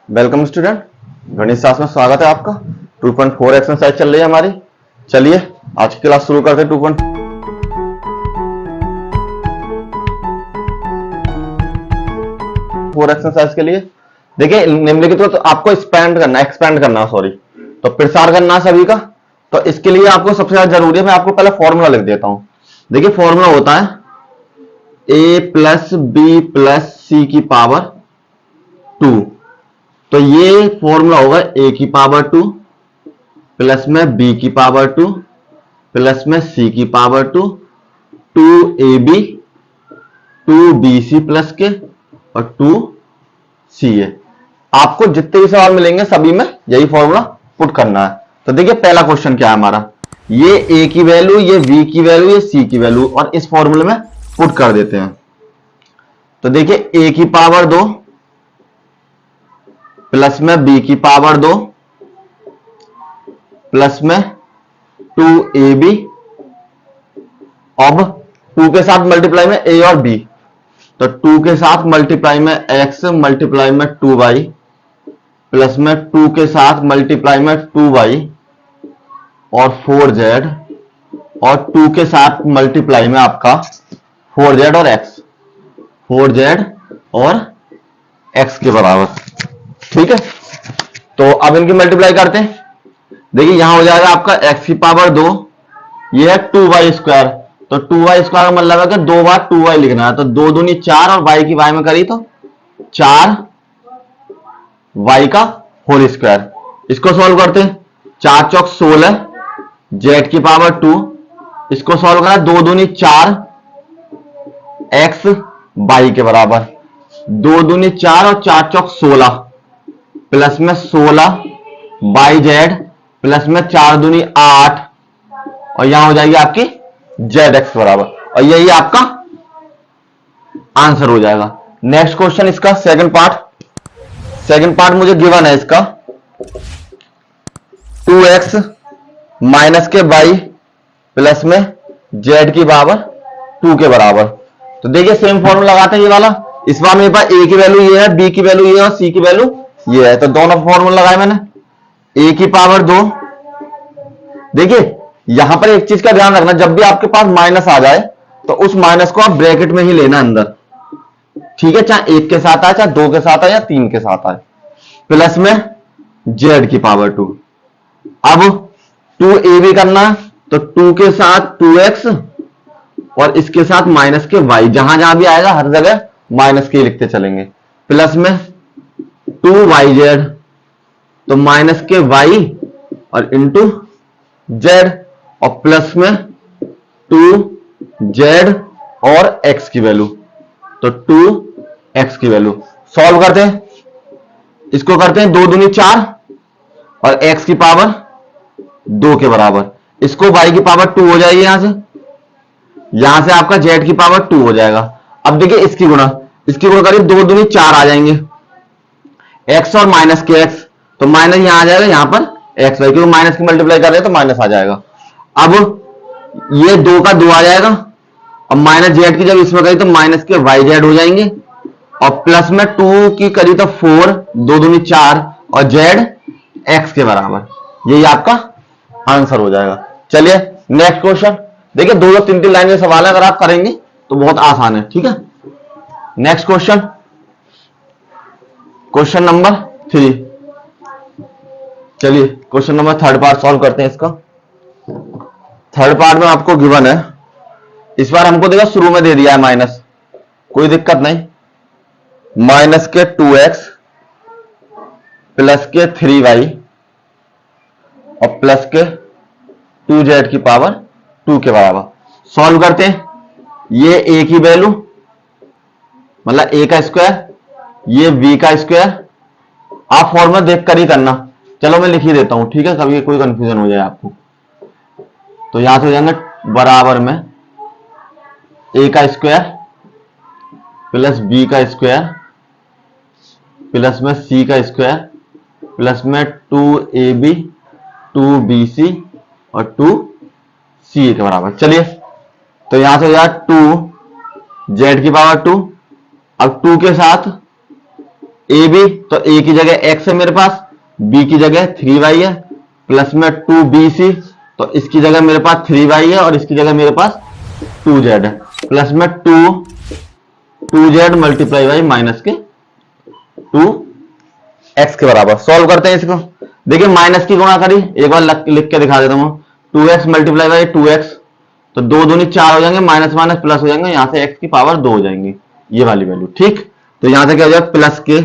Welcome student, गणित शास्त्र में स्वागत है आपका। 2.4 एक्सरसाइज चल रही है हमारी। चलिए आज की क्लास शुरू करते हैं। 2.4 एक्सरसाइज के लिए देखिए निम्नलिखित को तो आपको एक्सपेंड करना सॉरी तो प्रसार करना है सभी का। तो इसके लिए आपको सबसे ज्यादा जरूरी है, मैं आपको पहले फॉर्मूला लिख देता हूं। देखिए फॉर्मूला होता है a प्लस बी प्लस सी की पावर 2। तो ये फॉर्मूला होगा a की पावर 2 प्लस में b की पावर 2 प्लस में c की पावर 2, 2ab 2bc प्लस के और 2ca। आपको जितने भी सवाल मिलेंगे सभी में यही फॉर्मूला पुट करना है। तो देखिए पहला क्वेश्चन क्या है हमारा, ये a की वैल्यू, ये b की वैल्यू, ये c की वैल्यू और इस फॉर्मूले में पुट कर देते हैं। तो देखिए a की पावर 2 प्लस में b की पावर 2 प्लस में 2ab, अब 2 के साथ मल्टीप्लाई में a और b, तो 2 के साथ मल्टीप्लाई में x मल्टीप्लाई में 2y प्लस में 2 के साथ मल्टीप्लाई में 2y और 4z और 2 के साथ मल्टीप्लाई में आपका 4z और x, 4z और x के बराबर। ठीक है, तो अब इनकी मल्टीप्लाई करते हैं। देखिए यहां हो जाएगा आपका x की पावर 2, ये है 2y स्क्वायर, तो 2y स्क्वायर का मतलब है कि 2 बार 2y लिखना है। तो 2 दूनी 4 और y की y में करी तो 4y का होल स्क्वायर। इसको सॉल्व करते हैं, 4 चौक 16 z की पावर 2, इसको सॉल्व करा 2 दूनी 4 x y के बराबर, 2 दूनी 4 और 4 चौक 16 प्लस में 16 yz प्लस में 4 दूनी 8 और यहां हो जाएगी आपकी zx बराबर, और यही आपका आंसर हो जाएगा। नेक्स्ट क्वेश्चन इसका सेकंड पार्ट मुझे गिवन है इसका 2x माइनस के y प्लस में z की पावर 2 के बराबर। तो देखिए सेम फॉर्मूला लगाते हैं ये वाला। इस बार मेरे पास a की वैल्यू ये है, b की वैल्यू ये है और c की वैल्यू ये है, तो दोनों फॉर्मूला लगाए मैंने। a की पावर 2, देखिए यहां पर एक चीज का ध्यान रखना, जब भी आपके पास माइनस आ जाए तो उस माइनस को आप ब्रैकेट में ही लेना अंदर। ठीक है, चाहे 1 के साथ आए, चाहे 2 के साथ आए या 3 के साथ आए, प्लस में z की पावर 2। अब 2ab करना, तो 2 के साथ 2x और इसके साथ माइनस के y, जहां जहां भी आएगा हर जगह माइनस के लिखते चलेंगे, प्लस में 2yz, तो माइनस के y और इंटू z और प्लस में 2z और x की वैल्यू, तो 2x की वैल्यू। सॉल्व करते हैं, इसको करते हैं 2 दूनी 4 और x की पावर 2 के बराबर, इसको y की पावर 2 हो जाएगी, यहां से आपका z की पावर 2 हो जाएगा। अब देखिए इसकी गुणा करिए, 2 दूनी 4 आ जाएंगे, x और माइनस के x, तो माइनस यहां आ जाएगा, यहां पर x वाई, क्योंकि माइनस की मल्टीप्लाई कर रहे हैं तो माइनस आ जाएगा। अब ये 2 का 2 आ जाएगा, अब माइनस जेड की जब इसमें करी तो माइनस के वाई जेड हो जाएंगे, और प्लस में 2 की करी तो 4, 2 दूनी 4 और जेड x के बराबर, यही आपका आंसर हो जाएगा। चलिए नेक्स्ट क्वेश्चन। देखिए 2-3 लाइन के सवाल है, अगर आप करेंगे तो बहुत आसान है। ठीक है, नेक्स्ट क्वेश्चन नंबर 3। चलिए question number third part solve करते हैं इसका। थर्ड पार्ट में आपको गिवन है, इस बार हमको देखा शुरू में दे दिया है माइनस, कोई दिक्कत नहीं, माइनस के 2x प्लस के 3y और प्लस के 2z की पावर 2 के बराबर। सॉल्व करते हैं, ये a की वैल्यू मतलब a का स्क्वायर, ये b का स्क्वायर, आप फॉर्मूला देख कर ही करना। चलो मैं लिख ही देता हूं, ठीक है, कभी कोई कंफ्यूजन हो जाए आपको। तो यहां से हो जाएंगे बराबर में a का स्क्वायर प्लस b का स्क्वायर प्लस में c का स्क्वायर प्लस में 2ab 2bc और 2ca के बराबर। चलिए तो यहां से हो जाएगा 2z की पावर 2, अब 2 के साथ ए बी, तो ए की जगह x है मेरे पास, बी की जगह 3y है, प्लस में 2bc, तो इसकी जगह मेरे पास 3y है और इसकी जगह मेरे पास 2z है, प्लस में 2z मल्टीप्लाई बाई माइनस के 2x के बराबर। सॉल्व करते हैं इसको। देखिए माइनस की गुणा करी, एक बार लिख के दिखा देता हूं, 2x मल्टीप्लाई बाई 2x, तो 2 दूनी 4 हो जाएंगे, माइनस माइनस प्लस हो जाएंगे, यहां से x की पावर 2 हो जाएंगी, ये वाली वैल्यू। ठीक, तो यहां से क्या हो जाएगा, प्लस के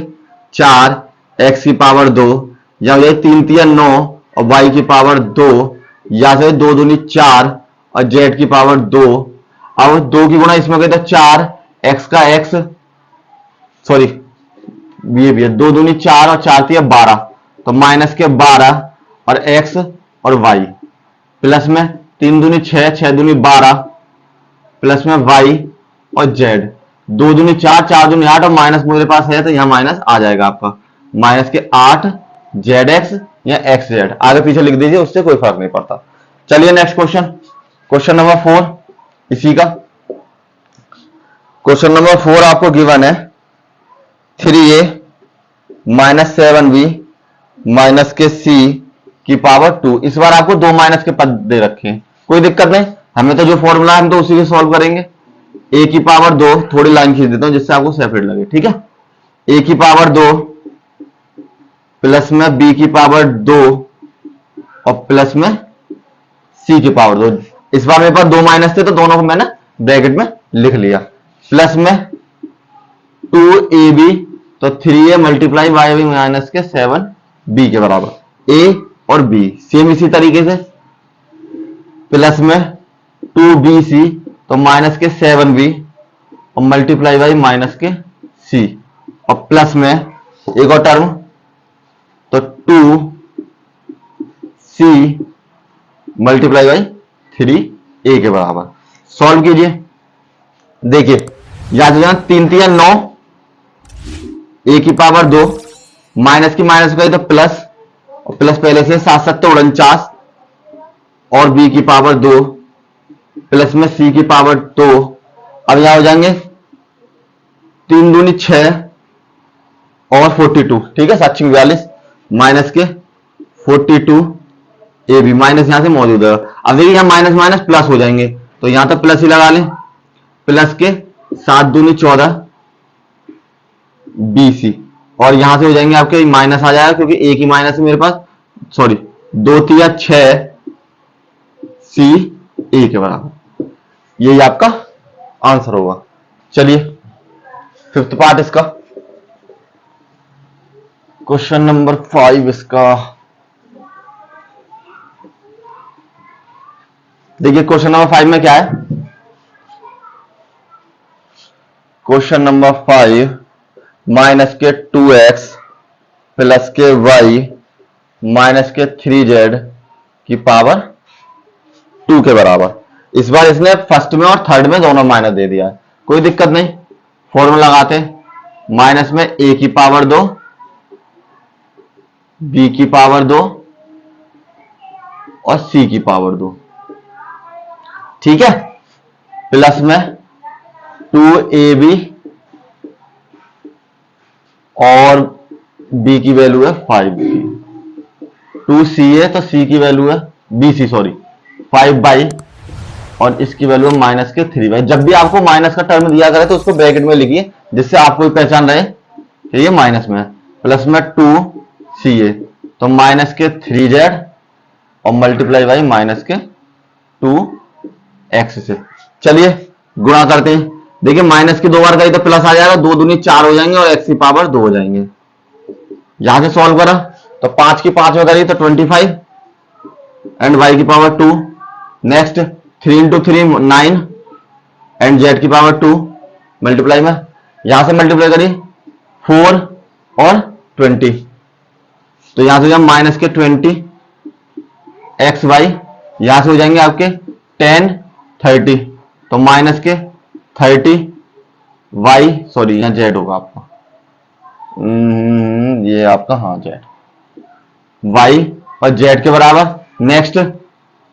4 x की पावर 2, यहां हो जाएगी 3 3 9 और y की पावर 2, यहां से 2 दूनी 4 और z की पावर 2। अब 2 की गुणा इसमें कहते 4 x का x, सॉरी ये भी है, 2 दूनी 4 और 4 3 12, तो माइनस के 12 और x और y, प्लस में 3 दूनी 6 6 दूनी 12, प्लस में y और z, 2 दूनी 4 4 दूनी 8 और माइनस मेरे पास है तो यहां माइनस आ जाएगा आपका, माइनस के 8 zx या xz, आगे पीछे लिख दीजिए, उससे कोई फर्क नहीं पड़ता। चलिए नेक्स्ट क्वेश्चन, क्वेश्चन नंबर 4 इसी का। क्वेश्चन नंबर 4 आपको गिवन है 3a माइनस 7b माइनस के c की पावर 2। इस बार आपको 2 माइनस के पद दे रखे हैं, कोई दिक्कत नहीं, हमें तो जो फॉर्मूला है हम तो उसी को सॉल्व करेंगे। a की पावर 2, थोड़ी लाइन खींच देता हूं जिससे आपको सेपरेट लगे, ठीक है। a की पावर 2 प्लस में b की पावर 2 और प्लस में c की पावर 2। इस बार मेरे पास 2 माइनस थे तो दोनों को मैंने ब्रैकेट में लिख लिया, प्लस में 2ab, तो 3a मल्टीप्लाई बाई माइनस के 7b के बराबर, a और b सेम इसी तरीके से, प्लस में 2bc, तो माइनस के 7b और मल्टीप्लाई बाई माइनस के c, और प्लस में एक और टर्म, तो 2c मल्टीप्लाई बाई 3a के बराबर। सॉल्व कीजिए, देखिए याद रखना 3 3 9, a की पावर 2, माइनस की माइनस का तो प्लस, और प्लस पहले से 7 7 49 और b की पावर 2 प्लस में c की पावर 2। अब यहां हो जाएंगे 3 दूनी 6 और 42, ठीक है, 742 माइनस के 42 ए बी, माइनस यहां से मौजूद है। अब देखिए यहां माइनस माइनस प्लस हो जाएंगे, तो यहां तो प्लस ही लगा लें, प्लस के 7 दूनी 14 BC, और यहां से हो जाएंगे आपके माइनस आ जाएगा क्योंकि एक ही माइनस है मेरे पास, सॉरी 2 3 6 C A के बराबर, यही आपका आंसर होगा। चलिए फिफ्थ पार्ट इसका, क्वेश्चन नंबर 5 इसका। देखिए क्वेश्चन नंबर 5 में क्या है, क्वेश्चन नंबर 5 माइनस के 2x प्लस के y माइनस के 3z की पावर 2 के बराबर। इस बार इसने फर्स्ट में और थर्ड में दोनों माइनस दे दिया है, कोई दिक्कत नहीं, फॉर्मूला लगाते, माइनस में a की पावर 2, b की पावर 2 और c की पावर 2, ठीक है, प्लस में 2ab और b की वैल्यू है 5b, 2ca तो c की वैल्यू है bc, सॉरी 5 और इसकी वैल्यू है माइनस के 3 जब भी आपको माइनस का टर्म दिया करे तो उसको ब्रैकेट में लिखिए जिससे आपको पहचान रहे कि ये माइनस में है, प्लस में 2ca तो माइनस के 3z और मल्टीप्लाई बाई माइनस के 2x से। चलिए गुणा करते हैं, देखिए माइनस की 2 बार करी तो प्लस आ जाएगा, 2 दूनी 4 हो जाएंगे और x की पावर 2 हो जाएंगे। यहां से सॉल्व करा तो 5 की 5 में करी तो 25 एंड y की power 2, next 3 into 3 9 and z की पावर 2 मल्टीप्लाई में, यहां से मल्टीप्लाई करी 4 और 20, तो यहां से जब माइनस के 20 एक्स वाई, यहां से हो जाएंगे आपके 10 30, तो माइनस के 30 वाई, सॉरी यहां जेड होगा आपका, ये आपका हाँ जेड वाई और जेड के बराबर। Next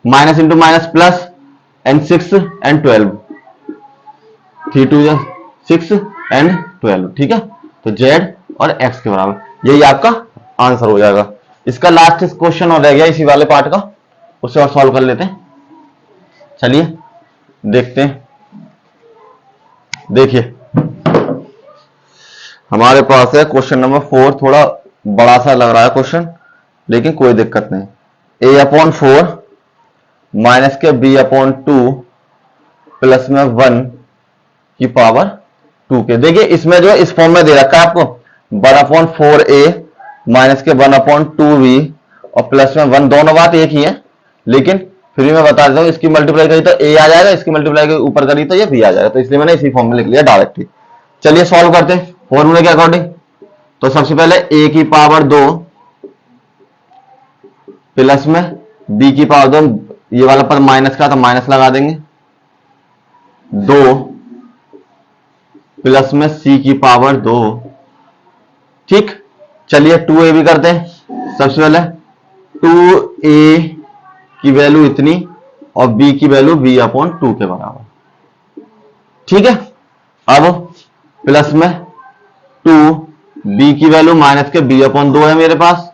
minus into minus plus and 6 and 12, 3 2 6 and 12, ठीक है, तो जेड और x के बराबर। यही आपका आंसर हो जाएगा। इसका लास्ट क्वेश्चन और रह गया इसी वाले पार्ट का, उसे और सॉल्व कर लेते हैं। चलिए देखते हैं। देखिए हमारे पास है क्वेश्चन नंबर 4। थोड़ा बड़ा सा लग रहा है क्वेश्चन, लेकिन कोई दिक्कत नहीं। a/4 माइनस के b/2 प्लस में 1 की पावर 2 के। देखिए इसमें जो इस फॉर्म में दे रखा है आपको 1/4a माइनस के 1/2b और प्लस में 1, दोनों बात एक ही है, लेकिन फिर मैं बता देता हूं, इसकी मल्टीप्लाई करी तो a आ जाएगा, इसकी मल्टीप्लाई के ऊपर करी तो ये b आ जाएगा, तो इसलिए मैंने इसी फॉर्म में लिख लिया डायरेक्ट ही। चलिए सॉल्व करते हैं फॉर्मूले के अकॉर्डिंग। तो सबसे पहले a की पावर 2 प्लस में b की पावर 2, ये वाला पद माइनस का तो माइनस लगा देंगे, 2 प्लस में c की पावर 2। ठीक, चलिए 2a भी करते हैं। सबसे पहले 2a की वैल्यू इतनी और b की वैल्यू b/2 के बराबर। ठीक है, अब प्लस में 2b की वैल्यू माइनस के b/2 है मेरे पास,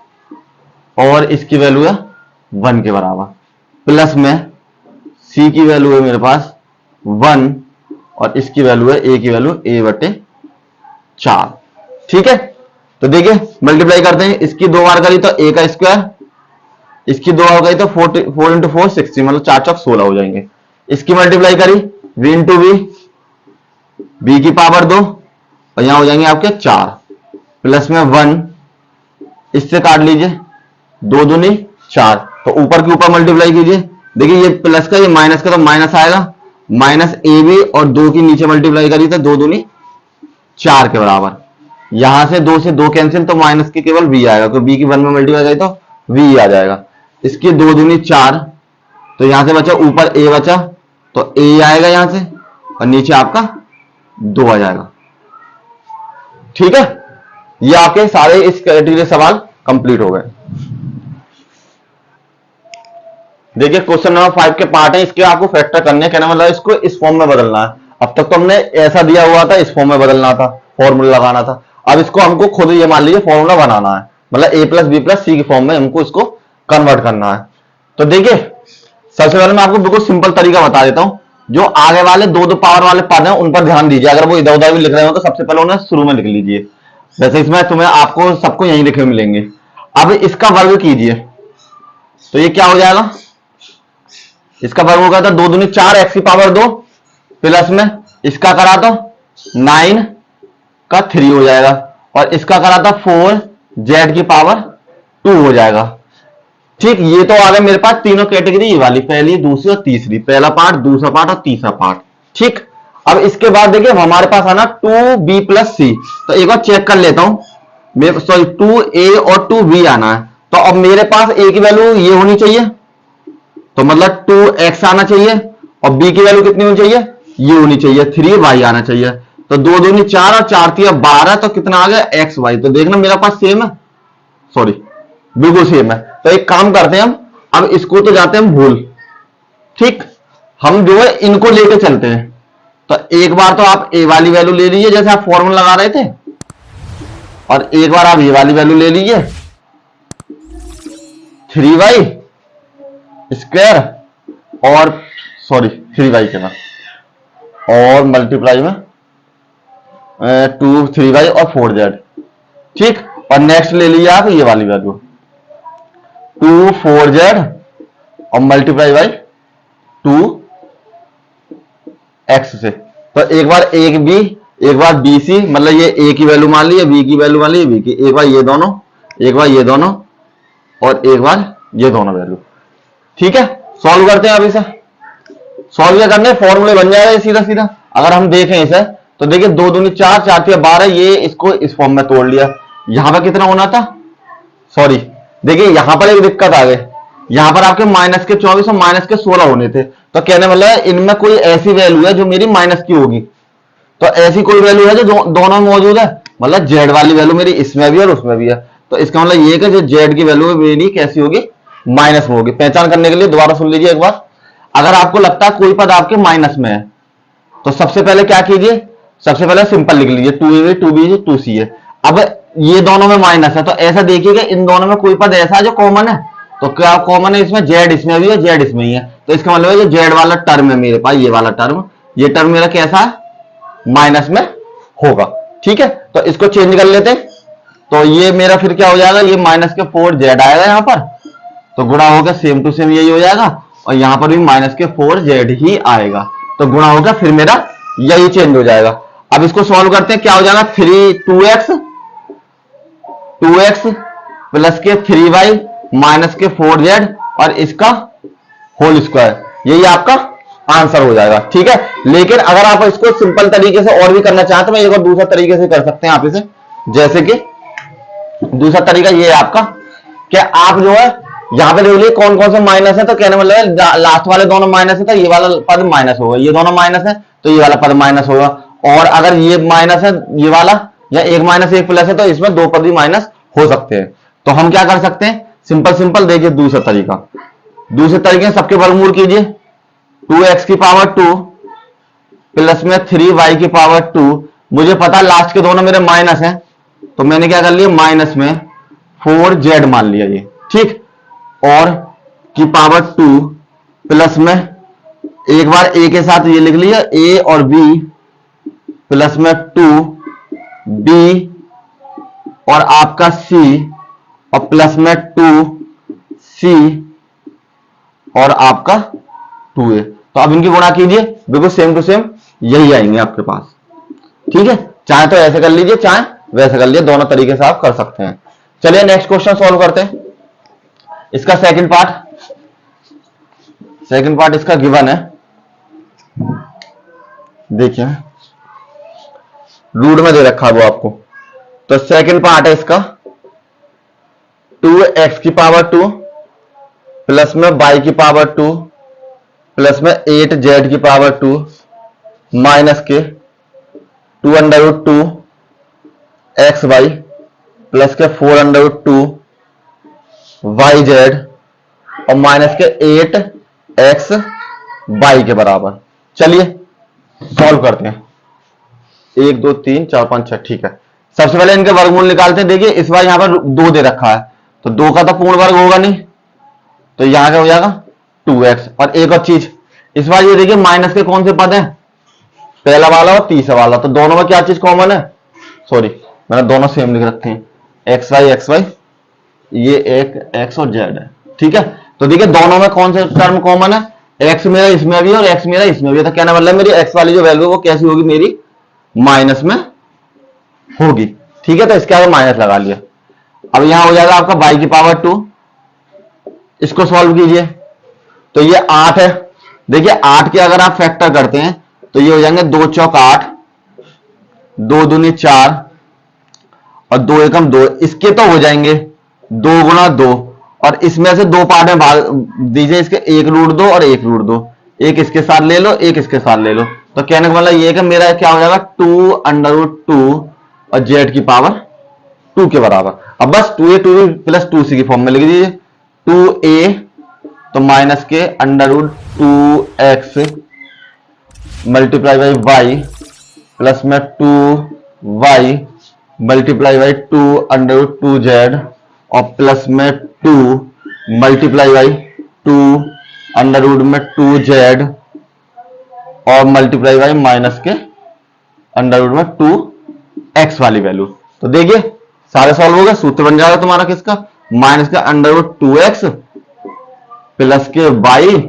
और इसकी वैल्यू है 1 के बराबर, प्लस में c की वैल्यू है मेरे पास 1 और इसकी वैल्यू है a की वैल्यू a/4। ठीक है, तो देखिए मल्टीप्लाई करते हैं। इसकी 2 बार करी तो a का स्क्वायर, इसकी 2 बार करी तो 4 × 4 60, मतलब 4 चौक 16 हो जाएंगे। इसकी मल्टीप्लाई करी v × b की पावर 2 और यहां हो जाएंगे आपके 4 प्लस में 1, इससे काट लीजिए 2 दूनी 4, तो ऊपर के ऊपर मल्टीप्लाई कीजिए। देखिए ये प्लस का ये माइनस का तो माइनस आएगा, माइनस ab और 2 की नीचे मल्टीप्लाई करी तो 2 दूनी 4 के बराबर। यहां से 2 से 2 कैंसिल, तो माइनस की केवल v आएगा, तो b की 1 में मल्टीप्लाई करी तो v आ जाएगा। इसकी 2 दूनी 4, तो यहां से बचा ऊपर a बचा, तो a आएगा यहां से और नीचे आपका 2 आ जाएगा। ठीक है, ये आपके सारे इस कैटेगरी सवाल कंप्लीट हो गए। देखिए क्वेश्चन नंबर 5 के पार्ट है, इसके आपको फैक्टर करने, कहना मतलब इसको इस फॉर्म में बदलना है। अब तक तो हमने ऐसा दिया हुआ था, इस फॉर्म में बदलना था, फॉर्मूला लगाना था। अब इसको हमको खुद ये मान लीजिए फॉर्मूला बनाना है, मतलब a + b + c की फॉर्म में हमको इसको कन्वर्ट करना है। तो देखिए सबसे पहले मैं आपको बिल्कुल सिंपल तरीका बता देता हूं। जो आगे वाले 2 पावर वाले पद हैं उन पर ध्यान दीजिए। अगर वो इधर उधर भी लिख रहे हो तो सबसे पहले उन्हें शुरू में लिख लीजिए, जैसे इसमें तुम्हें आपको सबको यहीं लिखे मिलेंगे। अब इसका वर्ग कीजिए, तो ये क्या हो जाएगा, इसका वर्ग होगा तो 2 दूनी 4 x की पावर 2 प्लस में इसका करा तो 9 का 3 हो जाएगा, और इसका करा था 4 z की पावर 2 हो जाएगा। ठीक, ये तो आ गए मेरे पास तीनों कैटेगरी, ये वाली पहली, दूसरी और तीसरी, पहला पार्ट, दूसरा पार्ट और तीसरा पार्ट। ठीक, अब इसके बाद देखिए हमारे पास आना 2b + c, तो एक बार चेक कर लेता हूं, सॉरी 2a और 2b आना है। तो अब मेरे पास a की वैल्यू ये होनी चाहिए, तो मतलब 2x आना चाहिए, और b की वैल्यू कितनी होनी चाहिए, ये होनी चाहिए 3y आना चाहिए। तो 2 दूनी 4 और 4 3 12, तो कितना आ गया xy। तो देखना मेरा पास सेम है, सॉरी बिल्कुल सेम है। तो एक काम करते हैं हम, अब इसको तो जाते हैं भूल। ठीक, हम जो है इनको लेके चलते हैं। तो एक बार तो आप a वाली वैल्यू ले लीजिए जैसे आप फॉर्मूला लगा रहे थे, और एक बार आप ये वाली वैल्यू ले लीजिए 3y स्क्वायर और सॉरी 3y के बाद, और मल्टीप्लाई में 2 3y और 4z। ठीक, और नेक्स्ट ले लीजिए आप ये वाली वैल्यू 2 4z और मल्टीप्लाई बाई 2x से। तो एक बार एक b, एक बार bc, मतलब ये a की वैल्यू मान ली, b की वैल्यू मान ली, b की, एक बार ये दोनों, एक बार ये दोनों, और एक बार ये दोनों वैल्यू। ठीक है, सॉल्व करते हैं। अब इसे सॉल्व क्या करने, फॉर्मूले बन जाएगा सीधा सीधा। अगर हम देखें इसे तो देखिए 2 दूनी 4 4 3 12, ये इसको इस फॉर्म में तोड़ लिया। यहां पर कितना होना था, सॉरी देखिए यहां पर एक दिक्कत आ गई, यहां पर आपके -24 और -16 होने थे। तो कहने मतलब इनमें कोई ऐसी वैल्यू है जो मेरी माइनस की होगी, तो ऐसी कोई वैल्यू है जो दोनों में मौजूद है, मतलब z वाली वैल्यू मेरी इसमें भी और उसमें भी है। तो इसका मतलब ये कि जो z की वैल्यू मेरी कैसी होगी, माइनस में होगी। पहचान करने के लिए दोबारा सुन लीजिए एक बार। अगर आपको लगता है कोई पद आपके माइनस में है, तो सबसे पहले क्या कीजिए, सबसे पहले सिंपल लिख लीजिए 2a 2b 2c है। अब ये दोनों में माइनस है, तो ऐसा देखिएगा इन दोनों में कोई पद ऐसा है जो कॉमन है, तो क्या कॉमन है इसमें, जेड इसमें भी है, जेड इसमें ही है, तो इसका मतलब है जो जेड वाला टर्म है मेरे पास, ये वाला टर्म, ये टर्म मेरा कैसा है, माइनस में होगा। ठीक है, तो इसको चेंज कर लेते हैं, तो ये मेरा फिर क्या हो जाएगा, ये माइनस के 4z आएगा यहाँ पर, तो गुणा होगा सेम टू सेम यही हो जाएगा, और यहां पर भी माइनस के 4z ही आएगा, तो गुणा होगा फिर मेरा यही चेंज हो जाएगा। अब इसको सॉल्व करते हैं, क्या हो जाएगा, 2x प्लस के 3y माइनस के 4z और इसका होल स्क्वायर, यही आपका आंसर हो जाएगा। ठीक है, लेकिन अगर आप इसको सिंपल तरीके से और भी करना चाहते तो मैं एक और दूसरा तरीके से कर सकते हैं आप इसे, जैसे कि दूसरा तरीका ये है आपका, कि आप जो है यहां पे देख लीजिए कौन कौन से माइनस है, तो कहने मतलब है लास्ट वाले दोनों माइनस है तो ये वाला पद माइनस होगा, ये दोनों माइनस है तो ये वाला पद माइनस होगा, और अगर ये माइनस है ये वाला, या एक माइनस एक प्लस है तो इसमें दो पद भी माइनस हो सकते हैं। तो हम क्या कर सकते हैं, सिंपल देखिए दूसरे तरीके सबके वर्गमूल कीजिए, 2x की पावर 2 प्लस में 3y की पावर 2, मुझे पता लास्ट के दोनों मेरे माइनस हैं, तो मैंने क्या कर लिया, माइनस में 4z मान लिया ये, ठीक, और की पावर 2 प्लस में एक बार a के साथ ये लिख लिया a और b प्लस में 2b और आपका c और प्लस में 2c और आपका 2a। तो अब इनकी गुणा कीजिए, बिल्कुल सेम टू सेम यही आएंगे आपके पास। ठीक है, चाहे तो ऐसे कर लीजिए चाहे वैसे कर लीजिए, दोनों तरीके से आप कर सकते हैं। चलिए नेक्स्ट क्वेश्चन सॉल्व करते हैं। इसका सेकंड पार्ट इसका गिवन है, देखिए रूट में दे रखा है वो आपको। तो सेकंड पार्ट है इसका 2x की पावर 2 प्लस में y की पावर 2 प्लस में 8z की पावर 2 माइनस के 2√2 xy प्लस के 4√2 yz और माइनस के 8xy के बराबर। चलिए सॉल्व करते हैं, 1 2 3 4 5 6। ठीक है, सबसे पहले इनके वर्गमूल निकालते हैं। देखिए इस बार यहां पर 2 दे रखा है, तो 2 का तो पूर्ण वर्ग होगा नहीं, तो यहां क्या हो जाएगा 2x। और एक और चीज, इस बार ये देखिए माइनस के कौन से पद हैं, पहला वाला और तीसरा वाला, तो दोनों में क्या चीज कॉमन है, सॉरी मैंने दोनों सेम लिख रखे हैं, xy ये एक x और z है। ठीक है, तो देखिए दोनों में कौन से टर्म कॉमन है, x मेरा इसमें भी और x मेरा इसमें भी, तो कहना मतलब मेरी x वाली जो वैल्यू वो कैसी होगी, मेरी माइनस में होगी। ठीक है, तो इसके आगे माइनस लगा लिया। अब यहां हो जाएगा आपका y की पावर 2, इसको सॉल्व कीजिए, तो ये 8 है। देखिए 8 के अगर आप फैक्टर करते हैं तो ये हो जाएंगे 2 चौक 8, 2 दूनी 4 और 2 एकम 2, इसके तो हो जाएंगे 2 गुना 2, और इसमें से 2 पार्ट में भाग दीजिए, इसके 1√2 और 1√2, एक इसके साथ ले लो एक इसके साथ ले लो, तो कहने का मतलब ये कि मेरा क्या हो जाएगा 2√2 और z की पावर 2 के बराबर। अब बस 2a 2b प्लस 2c की फॉर्म में लिख दीजिए, 2a तो माइनस के √2x multiply by y plus में 2y मल्टीप्लाई बाई 2√2z और प्लस में 2 मल्टीप्लाई बाई 2√2z और मल्टीप्लाई बाई माइनस के √2x वाली वैल्यू। तो देखिए सारे सॉल्व हो गए, सूत्र बन जाएगा तुम्हारा किसका, माइनस का √2x प्लस के y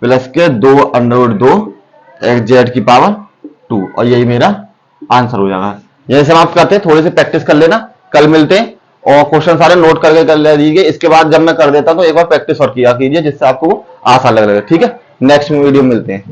प्लस के 2√2z की पावर 2, और यही मेरा आंसर हो जाएगा। यही समाप्त करते हैं, थोड़ी सी प्रैक्टिस कर लेना, कल मिलते हैं, और क्वेश्चन सारे नोट करके कर ले दीजिए। इसके बाद जब मैं कर देता तो एक बार प्रैक्टिस और किया कीजिए, जिससे आपको आसान लग रहा है। ठीक है, नेक्स्ट वीडियो मिलते हैं।